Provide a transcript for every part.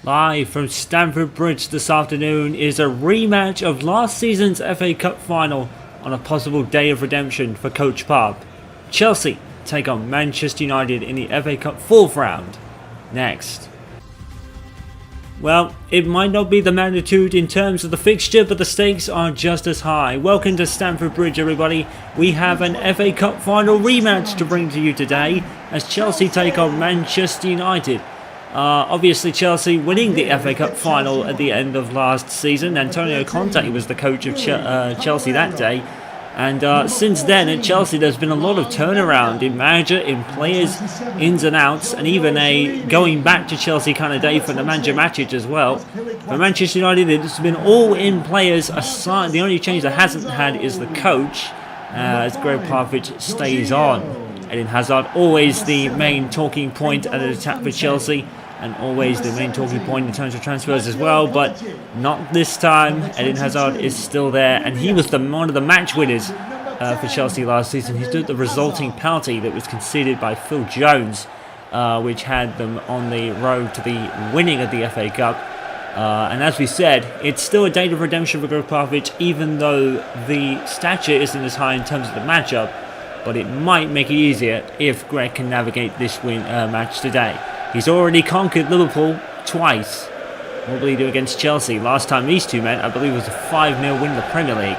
Live from Stamford Bridge this afternoon is a rematch of last season's FA Cup final on a possible day of redemption for Coach Pop. Chelsea take on Manchester United in the FA Cup fourth round. Next. Well, it might not be the magnitude in terms of the fixture, but the stakes are just as high. Welcome to Stamford Bridge, everybody. We have an FA Cup final rematch to bring to you today as Chelsea take on Manchester United. Obviously Chelsea winning the FA Cup final at the end of last season. Antonio Conte was the coach of Chelsea that day. And since then at Chelsea there's been a lot of turnaround in manager, in players, ins and outs, and even a going back to Chelsea kind of day for Nemanja Matic as well. For Manchester United it's been all in players aside. The only change that hasn't had is the coach as Gregg Popovich stays on. Eden Hazard always the main talking point at an attack for Chelsea, and always the main talking point in terms of transfers as well, but not this time. Eden Hazard is still there, and he was one of the match winners for Chelsea last season. He stood the resulting penalty that was conceded by Phil Jones, which had them on the road to the winning of the FA Cup. And as we said, it's still a day of redemption for Gregg Popovich, even though the stature isn't as high in terms of the matchup, but it might make it easier if Greg can navigate this match today. He's already conquered Liverpool twice. What will he do against Chelsea? Last time these two met, I believe, was a 5-0 win in the Premier League.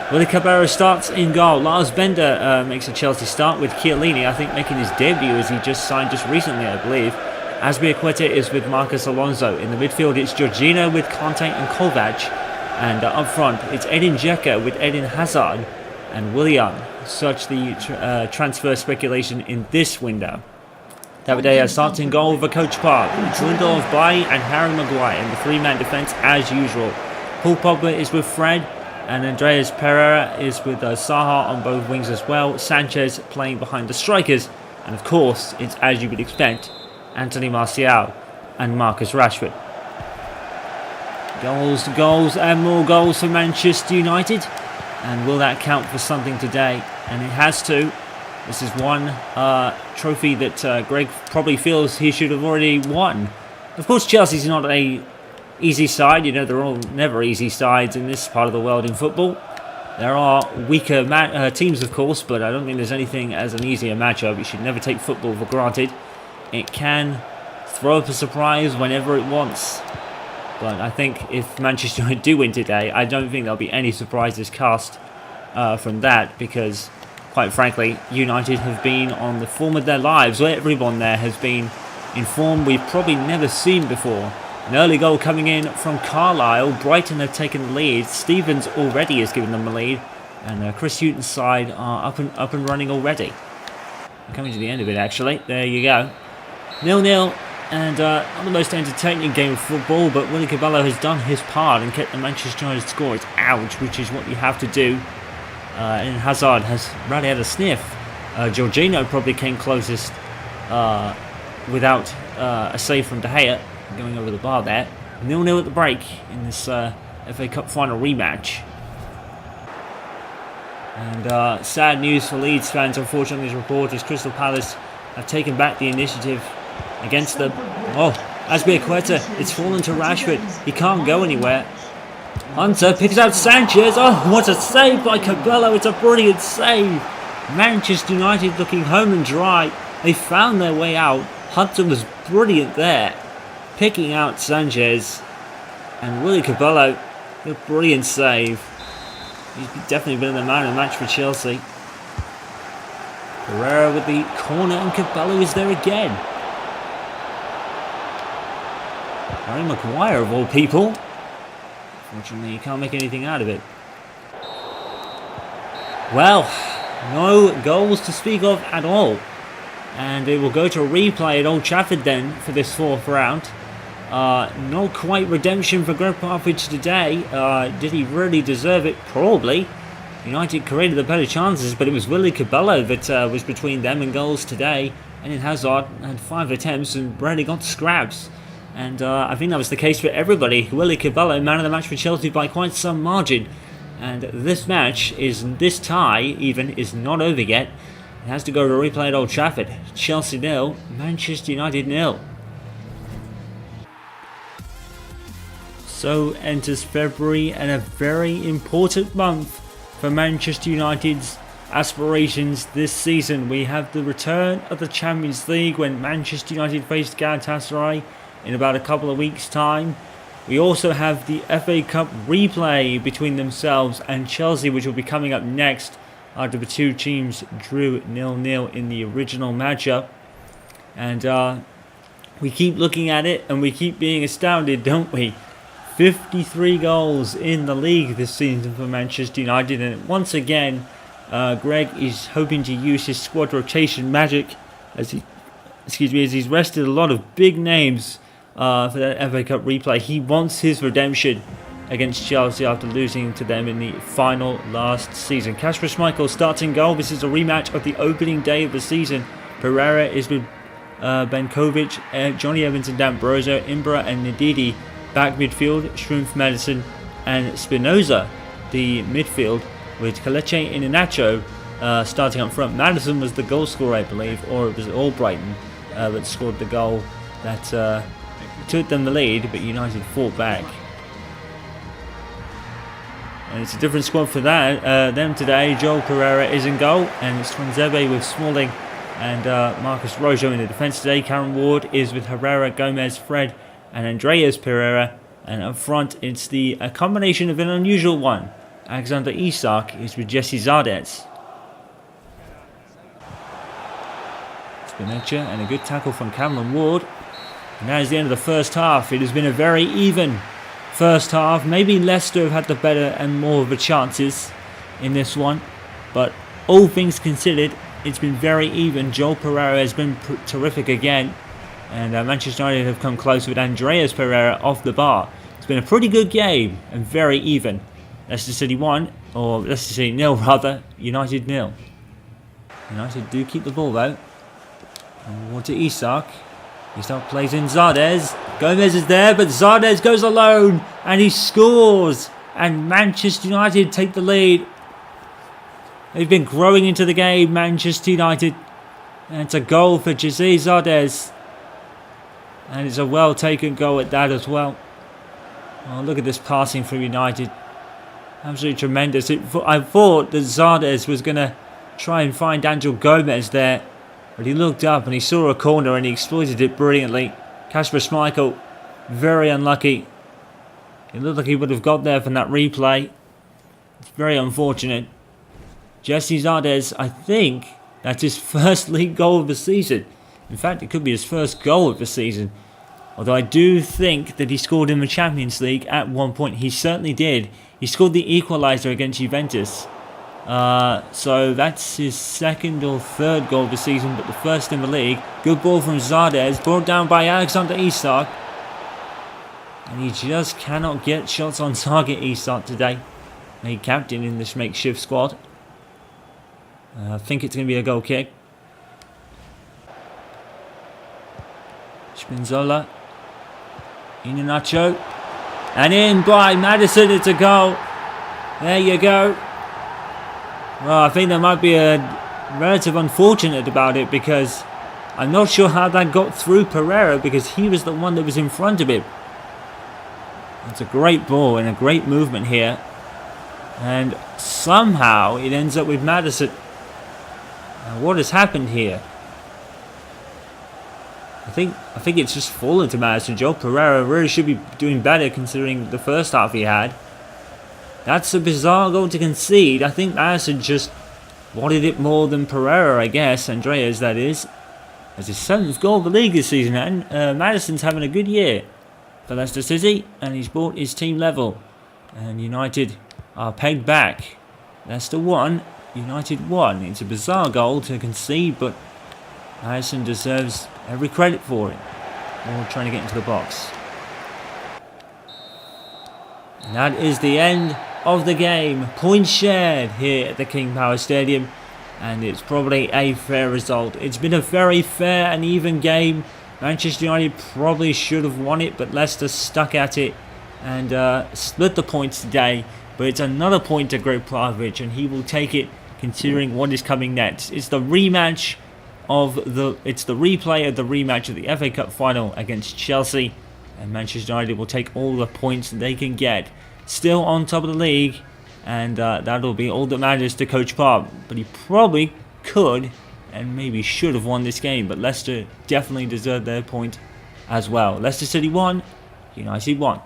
Willy Caballero starts in goal. Lars Bender makes a Chelsea start with Chiellini, I think, making his debut as he just signed just recently, I believe. Azpilicueta is with Marcos Alonso. In the midfield, it's Jorginho with Conte and Kovac. And up front, it's Edin Dzeko with Eden Hazard and Willian. Such the transfer speculation in this window. David starts in goal with a Coach Park. It's Lindelof, Bailly and Harry Maguire in the three-man defence as usual. Paul Pogba is with Fred, and Andreas Pereira is with Saha on both wings as well. Sanchez playing behind the strikers, and of course, it's as you would expect, Anthony Martial and Marcus Rashford. Goals and more goals for Manchester United, and will that count for something today? And it has to. This is one trophy that Greg probably feels he should have already won. Of course, Chelsea's not an easy side. You know, they're all never easy sides in this part of the world in football. There are weaker teams, of course, but I don't think there's anything as an easier matchup. You should never take football for granted. It can throw up a surprise whenever it wants. But I think if Manchester United do win today, I don't think there'll be any surprises cast from that, because quite frankly, United have been on the form of their lives. Everyone there has been in form we've probably never seen before. An early goal coming in from Carlisle. Brighton have taken the lead. Stevens already has given them the lead. And Chris Hughton's side are up and running already. We're coming to the end of it, actually. There you go. 0-0. And not the most entertaining game of football, but Willy Caballero has done his part and kept the Manchester United score out, which is what you have to do. And Hazard has really had a sniff. Jorginho probably came closest without a save from De Gea going over the bar there. 0-0 at the break in this FA Cup final rematch. And sad news for Leeds fans, unfortunately, as reporters. Crystal Palace have taken back the initiative against them. Oh, Azpilicueta, it's fallen to Rashford. He can't go anywhere. Hunter picks out Sanchez. Oh, what a save by Cabello. It's a brilliant save. Manchester United looking home and dry. They found their way out. Hunter was brilliant there, picking out Sanchez. And Willy Cabello, a brilliant save. He's definitely been the man of the match for Chelsea. Pereira with the corner, and Cabello is there again. Harry Maguire, of all people. Unfortunately, you can't make anything out of it. Well, no goals to speak of at all. And it will go to a replay at Old Trafford then for this fourth round. Not quite redemption for Gregg Popovich today. Did he really deserve it? Probably. United created the better chances, but it was Willy Cabello that was between them and goals today. And in Hazard had 5 attempts and barely got scraps. And I think that was the case for everybody. Willy Cabello, man of the match for Chelsea by quite some margin. And this tie even, is not over yet. It has to go to replay at Old Trafford. Chelsea 0, Manchester United 0. So enters February, and a very important month for Manchester United's aspirations this season. We have the return of the Champions League when Manchester United face Galatasaray in about a couple of weeks' time. We also have the FA Cup replay between themselves and Chelsea, which will be coming up next after the two teams drew 0-0 in the original matchup. And we keep looking at it and we keep being astounded, don't we? 53 goals in the league this season for Manchester United, and once again Gregg is hoping to use his squad rotation magic as he's rested a lot of big names for that FA Cup replay. He wants his redemption against Chelsea after losing to them in the final last season. Kasper Schmeichel starting goal. This is a rematch of the opening day of the season. Pereira is with Benkovic, Johnny Evans and D'Ambrosio, Imbra and Ndidi back midfield, Schrumpf, Madison and Spinoza the midfield, with Kelechi Iheanacho starting up front. Madison was the goal scorer, I believe, or it was Albrighton that scored the goal that took them the lead, but United fought back. And it's a different squad for them today. Joel Pereira is in goal, and it's Tuanzebe with Smalling and Marcus Rojo in the defence today. Karen Ward is with Herrera, Gomez, Fred and Andreas Pereira, and up front it's a combination of an unusual one. Alexander Isak is with Jesse Zardes. Spinaccia and a good tackle from Cameron Ward. And that is the end of the first half. It has been a very even first half. Maybe Leicester have had the better and more of the chances in this one, but all things considered, it's been very even. Joel Pereira has been terrific again, and Manchester United have come close with Andreas Pereira off the bar. It's been a pretty good game and very even. Leicester City 1, or Leicester City 0 rather, United 0. United do keep the ball though. And Ward to Isak. Isak plays in Zardes. Gomez is there, but Zardes goes alone and he scores. And Manchester United take the lead. They've been growing into the game, Manchester United. And it's a goal for Jesse Zardes. And it's a well taken goal at that as well. Oh, look at this passing from United. Absolutely tremendous. I thought that Zardes was going to try and find Angel Gomez there, but he looked up and he saw a corner and he exploited it brilliantly. Kasper Schmeichel, very unlucky. It looked like he would have got there from that replay. It's very unfortunate. Jesse Zardes, I think that's his first league goal of the season. In fact, it could be his first goal of the season. Although I do think that he scored in the Champions League at one point. He certainly did. He scored the equaliser against Juventus. So that's his second or third goal of the season, but the first in the league. Good ball from Zardes, brought down by Alexander Isak. And he just cannot get shots on target, Isak, today. He captain in this makeshift squad. I think it's going to be a goal kick. Spinazzola. Iheanacho. And in by Madison, it's a goal. There you go. Well, I think there might be a relative unfortunate about it, because I'm not sure how that got through Pereira, because he was the one that was in front of him. It's a great ball and a great movement here. And somehow it ends up with Madison. Now, what has happened here? I think it's just fallen to Madison. Joel Pereira really should be doing better considering the first half he had. That's a bizarre goal to concede. I think Madison just wanted it more than Pereira, I guess. Andreas, that is. As his 7th goal of the league this season. And Madison's having a good year for Leicester City, and he's brought his team level. And United are pegged back. Leicester 1, United 1. It's a bizarre goal to concede, but Madison deserves every credit for it. All trying to get into the box. And that is the end of the game. Points shared here at the King Power Stadium, and it's probably a fair result. It's been a very fair and even game. Manchester United probably should have won it, but Leicester stuck at it and split the points today. But it's another point to Gregg Popovich, and he will take it considering what is coming next. It's the replay of the rematch of the FA Cup final against Chelsea. and Manchester United will take all the points that they can get. Still on top of the league, and that'll be all that matters to Coach Pop. But he probably could and maybe should have won this game, but Leicester definitely deserved their point as well. Leicester City won, United won.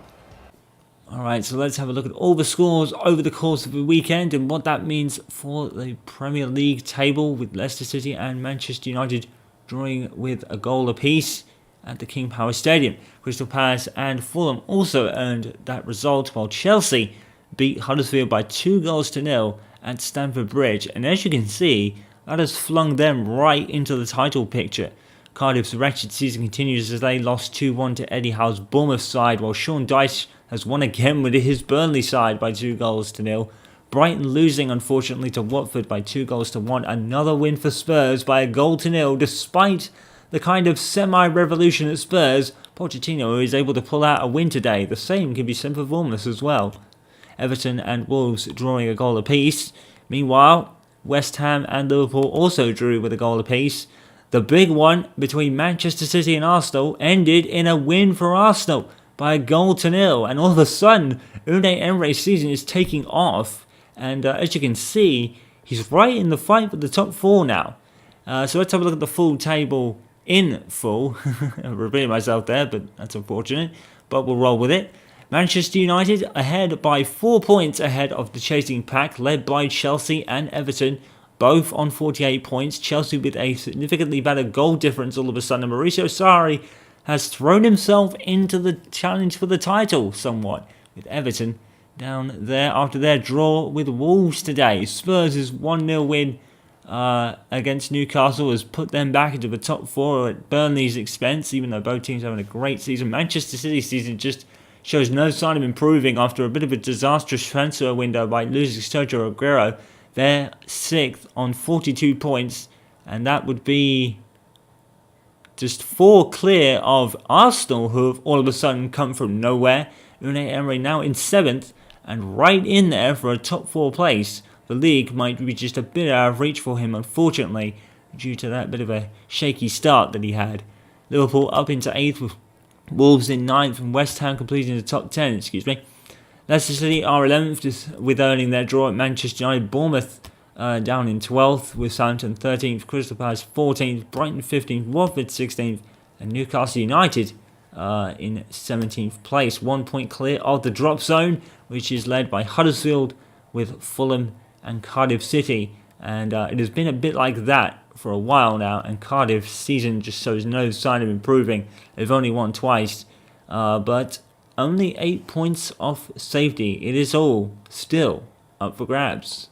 Alright, so let's have a look at all the scores over the course of the weekend and what that means for the Premier League table, with Leicester City and Manchester United drawing with a goal apiece at the King Power Stadium. Crystal Palace and Fulham also earned that result, while Chelsea beat Huddersfield by 2-0 at Stamford Bridge. And as you can see, that has flung them right into the title picture. Cardiff's wretched season continues as they lost 2-1 to Eddie Howe's Bournemouth side, while Sean Dyche has won again with his Burnley side by 2-0. Brighton losing, unfortunately, to Watford by 2-1. Another win for Spurs by 1-0, despite the kind of semi-revolution at Spurs. Pochettino is able to pull out a win today. The same can be said for Bournemouth as well. Everton and Wolves drawing a goal apiece. Meanwhile, West Ham and Liverpool also drew with a goal apiece. The big one between Manchester City and Arsenal ended in a win for Arsenal by 1-0. And all of a sudden, Unai Emery's season is taking off. And as you can see, he's right in the fight for the top 4 now. So let's have a look at the full table in full. I'm repeating myself there, but that's unfortunate. But we'll roll with it. Manchester United ahead by 4 points ahead of the chasing pack, led by Chelsea and Everton, both on 48 points. Chelsea with a significantly better goal difference all of a sudden. Mauricio Sarri has thrown himself into the challenge for the title somewhat, with Everton down there after their draw with Wolves today. Spurs' 1-0 win against Newcastle has put them back into the top 4 at Burnley's expense, even though both teams are having a great season. Manchester City's season just shows no sign of improving after a bit of a disastrous transfer window by losing Sergio Aguero. They're 6th on 42 points, and that would be just 4 clear of Arsenal, who have all of a sudden come from nowhere. Unai Emery now in 7th and right in there for a top 4 place. The league might be just a bit out of reach for him, unfortunately, due to that bit of a shaky start that he had. Liverpool up into 8th with Wolves in 9th and West Ham completing the top 10, Leicester City are 11th with earning their draw at Manchester United. Bournemouth down in 12th with Southampton 13th, Crystal Palace 14th, Brighton 15th, Watford 16th and Newcastle United in 17th place. 1 point clear of the drop zone, which is led by Huddersfield with Fulham and Cardiff City. And it has been a bit like that for a while now, and Cardiff's season just shows no sign of improving. They've only won twice, but only 8 points off safety. It is all still up for grabs.